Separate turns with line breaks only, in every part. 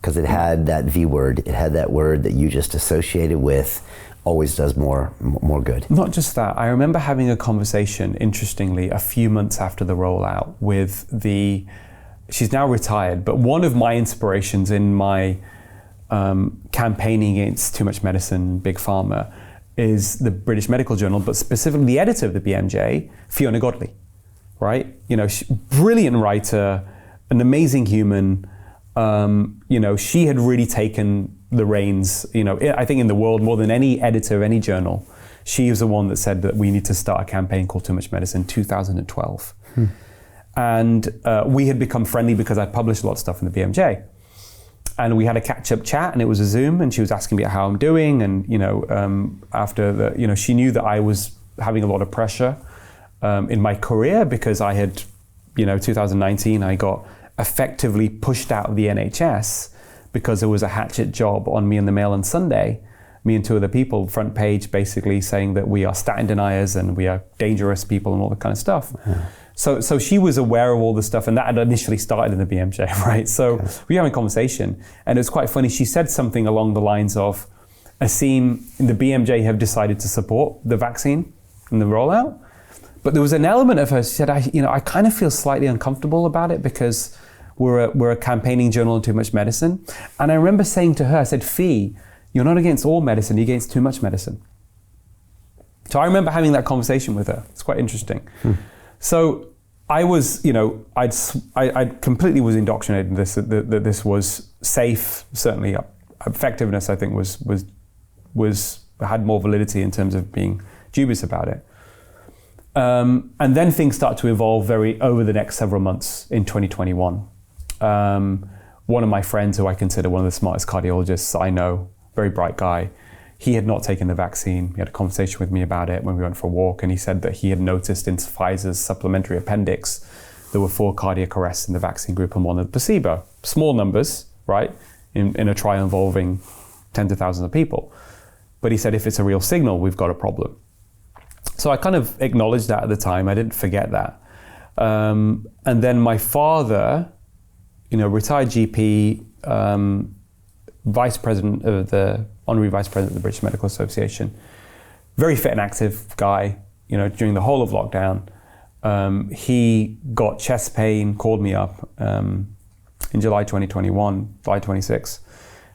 because it had that V word. It had that word that you just associated with always does more good.
Not just that. I remember having a conversation, interestingly, a few months after the rollout with she's now retired, but one of my inspirations in my campaigning against too much medicine, big pharma, is the British Medical Journal, but specifically the editor of the BMJ, Fiona Godley, right? Brilliant writer, an amazing human. She had really taken the reins, I think in the world more than any editor of any journal. She was the one that said that we need to start a campaign called Too Much Medicine in 2012. And we had become friendly because I published a lot of stuff in the BMJ. And we had a catch-up chat, and it was a Zoom, and she was asking me how I'm doing. And, after she knew that I was having a lot of pressure in my career because I had, 2019, I got effectively pushed out of the NHS because there was a hatchet job on me in the Mail on Sunday, me and two other people, front page, basically saying that we are statin deniers and we are dangerous people and all that kind of stuff. Yeah. So she was aware of all the stuff, and that had initially started in the BMJ, right? So we were having a conversation, and it was quite funny. She said something along the lines of, Aseem, the BMJ have decided to support the vaccine and the rollout. But there was an element of her, she said, I kind of feel slightly uncomfortable about it because we're a campaigning journal on too much medicine. And I remember saying to her, I said, Fee, you're not against all medicine, you're against too much medicine. So I remember having that conversation with her. It's quite interesting. So I was, I completely was indoctrinated in this, that this was safe, certainly effectiveness, I think had more validity in terms of being dubious about it. And then things start to evolve over the next several months in 2021. One of my friends, who I consider one of the smartest cardiologists I know, very bright guy, he had not taken the vaccine. He had a conversation with me about it when we went for a walk, and he said that he had noticed in Pfizer's supplementary appendix there were 4 cardiac arrests in the vaccine group and 1 in the placebo. Small numbers, right, in a trial involving tens of thousands of people. But he said, if it's a real signal, we've got a problem. So I kind of acknowledged that at the time. I didn't forget that. And then my father, retired GP, vice president of the honorary vice president of the British Medical Association, very fit and active guy, during the whole of lockdown. He got chest pain, called me up in July 2021, July 26,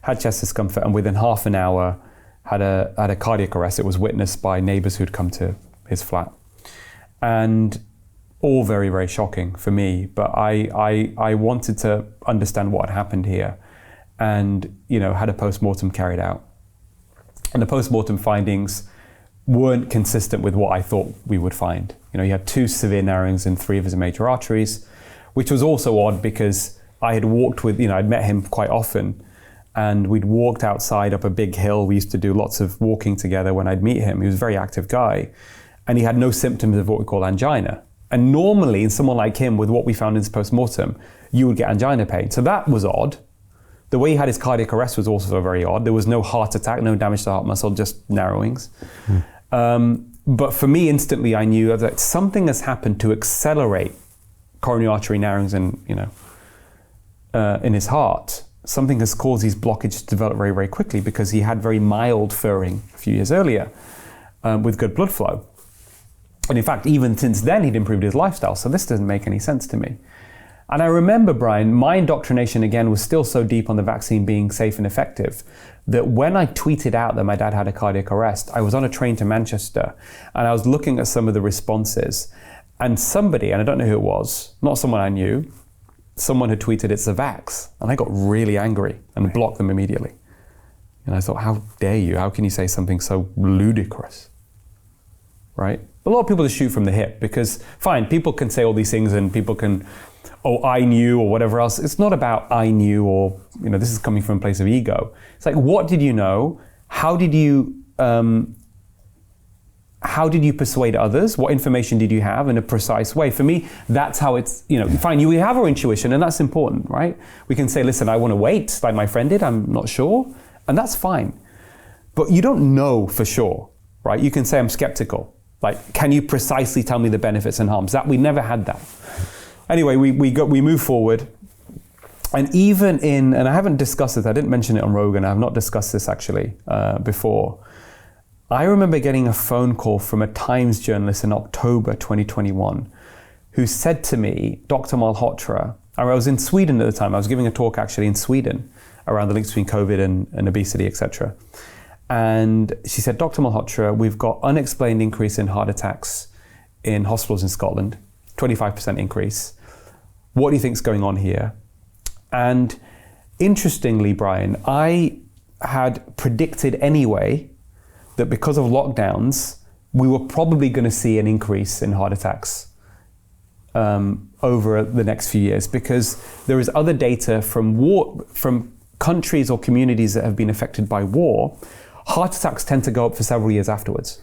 had chest discomfort, and within half an hour had a cardiac arrest. It was witnessed by neighbors who'd come to his flat. And all very, very shocking for me, but I wanted to understand what had happened here, and had a post-mortem carried out. And the post-mortem findings weren't consistent with what I thought we would find. He had 2 severe narrowings in 3 of his major arteries, which was also odd because I had walked with, I'd met him quite often, and we'd walked outside up a big hill. We used to do lots of walking together when I'd meet him. He was a very active guy, and he had no symptoms of what we call angina. And normally in someone like him, with what we found in his post-mortem, you would get angina pain. So that was odd. The way he had his cardiac arrest was also very odd. There was no heart attack, no damage to the heart muscle, just narrowings. But for me, instantly, I knew that something has happened to accelerate coronary artery narrowings in his heart. Something has caused these blockages to develop very, very quickly because he had very mild furring a few years earlier with good blood flow. And in fact, even since then, he'd improved his lifestyle. So this doesn't make any sense to me. And I remember, Brian, my indoctrination again was still so deep on the vaccine being safe and effective that when I tweeted out that my dad had a cardiac arrest, I was on a train to Manchester and I was looking at some of the responses, and somebody, and I don't know who it was, not someone I knew, someone had tweeted, "It's a vax." And I got really angry and blocked them immediately. And I thought, how dare you? How can you say something so ludicrous, right? A lot of people just shoot from the hip because, fine, people can say all these things and people can, I knew or whatever else. It's not about I knew or, this is coming from a place of ego. It's like, what did you know? How did you persuade others? What information did you have in a precise way? For me, that's how it's, fine, we have our intuition and that's important, right? We can say, listen, I want to wait, like my friend did, I'm not sure, and that's fine. But you don't know for sure, right? You can say, I'm skeptical. Like, can you precisely tell me the benefits and harms? That we never had that. Anyway, we move forward. And even and I haven't discussed this, I didn't mention it on Rogan, I've not discussed this actually before. I remember getting a phone call from a Times journalist in October 2021 who said to me, Dr. Malhotra, I was in Sweden at the time, I was giving a talk actually in Sweden around the links between COVID and obesity, etc. And she said, Dr. Malhotra, we've got unexplained increase in heart attacks in hospitals in Scotland, 25% increase. What do you think's going on here? And interestingly, Brian, I had predicted anyway that because of lockdowns, we were probably going to see an increase in heart attacks over the next few years, because there is other data from countries or communities that have been affected by war. Heart attacks tend to go up for several years afterwards.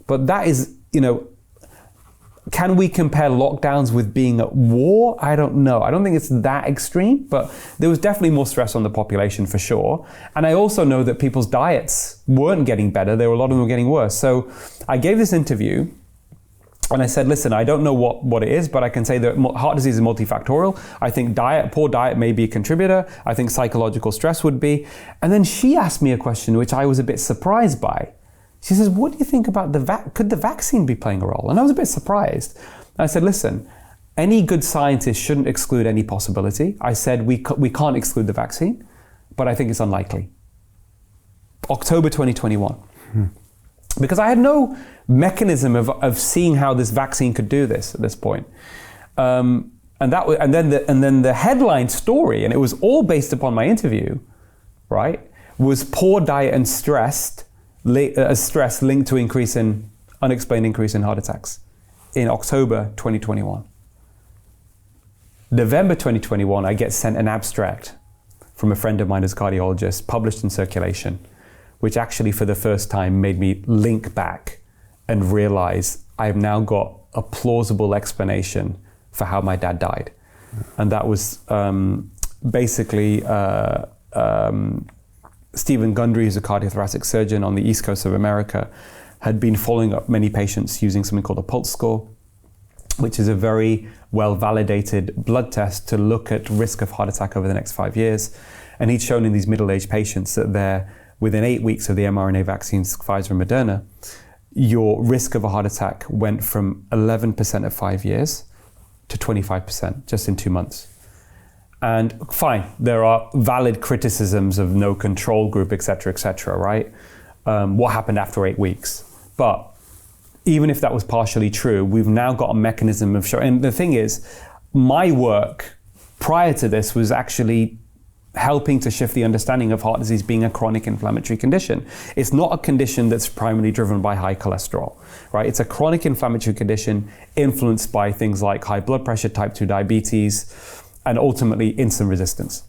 But that is, can we compare lockdowns with being at war? I don't know. I don't think it's that extreme, but there was definitely more stress on the population for sure. And I also know that people's diets weren't getting better. A lot of them were getting worse. So I gave this interview and I said, listen, I don't know what it is, but I can say that heart disease is multifactorial. I think poor diet may be a contributor. I think psychological stress would be. And then she asked me a question which I was a bit surprised by. She says, what do you think about could the vaccine be playing a role? And I was a bit surprised. I said, listen, any good scientist shouldn't exclude any possibility. I said, we can't exclude the vaccine, but I think it's unlikely. October 2021. Because I had no mechanism of seeing how this vaccine could do this at this point. And then the headline story, and it was all based upon my interview, right, was poor diet and stress linked to unexplained increase in heart attacks in October 2021. November 2021, I get sent an abstract from a friend of mine as a cardiologist, published in Circulation, which actually for the first time made me link back and realize I've now got a plausible explanation for how my dad died. And that was basically Stephen Gundry, who's a cardiothoracic surgeon on the East Coast of America, had been following up many patients using something called a pulse score, which is a very well-validated blood test to look at risk of heart attack over the next 5 years. And he'd shown in these middle-aged patients that within 8 weeks of the mRNA vaccines, Pfizer and Moderna, your risk of a heart attack went from 11% at 5 years to 25% just in 2 months. And fine, there are valid criticisms of no control group, et cetera, right? What happened after 8 weeks? But even if that was partially true, we've now got a mechanism of showing. And the thing is, my work prior to this was actually helping to shift the understanding of heart disease being a chronic inflammatory condition. It's not a condition that's primarily driven by high cholesterol, right? It's a chronic inflammatory condition influenced by things like high blood pressure, type 2 diabetes, and ultimately insulin resistance.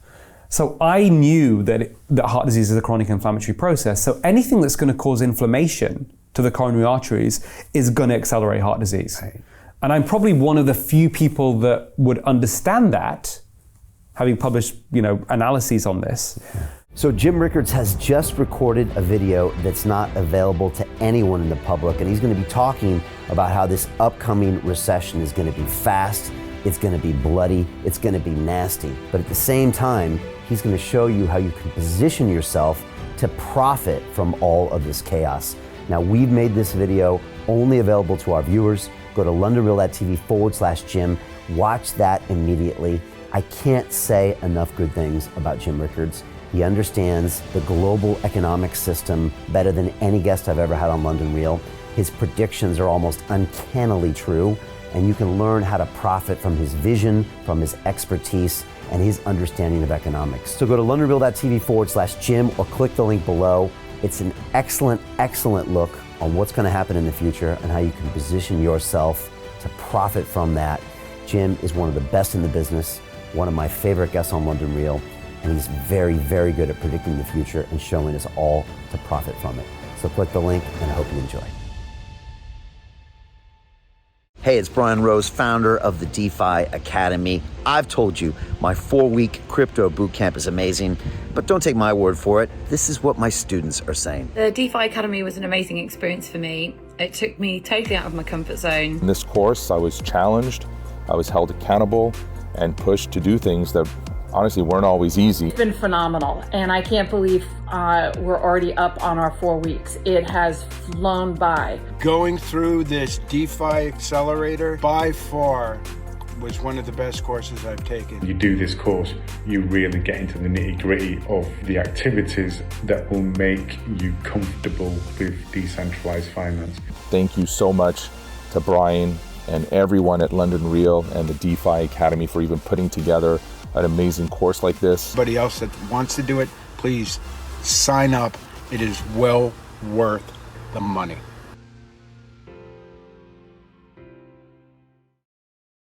So I knew that heart disease is a chronic inflammatory process. So anything that's going to cause inflammation to the coronary arteries is going to accelerate heart disease. Right. And I'm probably one of the few people that would understand that, having published, analyses on this.
Yeah. So Jim Rickards has just recorded a video that's not available to anyone in the public, and he's going to be talking about how this upcoming recession is going to be fast, it's going to be bloody, it's going to be nasty. But at the same time, he's going to show you how you can position yourself to profit from all of this chaos. Now, we've made this video only available to our viewers. Go to londonreal.tv/Jim, watch that immediately. I can't say enough good things about Jim Rickards. He understands the global economic system better than any guest I've ever had on London Real. His predictions are almost uncannily true, and you can learn how to profit from his vision, from his expertise, and his understanding of economics. So go to londonreal.tv/Jim or click the link below. It's an excellent, excellent look on what's going to happen in the future and how you can position yourself to profit from that. Jim is one of the best in the business, one of my favorite guests on London Real, and he's very, very good at predicting the future and showing us all to profit from it. So click the link, and I hope you enjoy. Hey, it's Brian Rose, founder of the DeFi Academy. I've told you my 4-week crypto bootcamp is amazing, but don't take my word for it. This is what my students are saying.
The DeFi Academy was an amazing experience for me. It took me totally out of my comfort zone.
In this course, I was challenged, I was held accountable, and pushed to do things that honestly weren't always easy.
It's been phenomenal, and I can't believe we're already up on our 4 weeks. It has flown by.
Going through this DeFi accelerator by far was one of the best courses I've taken.
You do this course, you really get into the nitty-gritty of the activities that will make you comfortable with decentralized finance.
Thank you so much to Brian and everyone at London Real and the DeFi Academy for even putting together an amazing course like this.
Anybody else that wants to do it, please sign up. It is well worth the money.